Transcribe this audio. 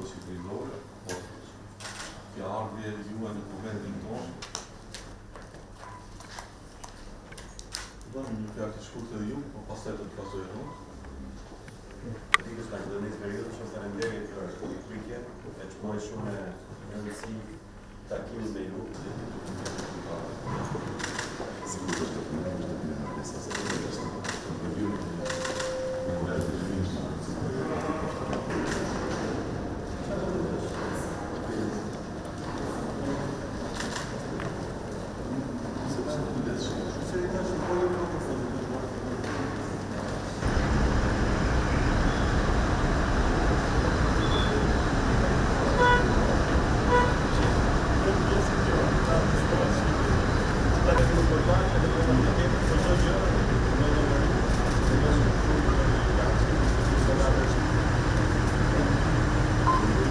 possibilità, chiaro, via di giù, hanno problemi di intorno. Dan nu krijg je goed de jong, maar past uit het vast weer nog. Ik dus like in deze periode sono stare in breve per weekend e ci può essere un sì tacchino dei gruppi. Sicuro che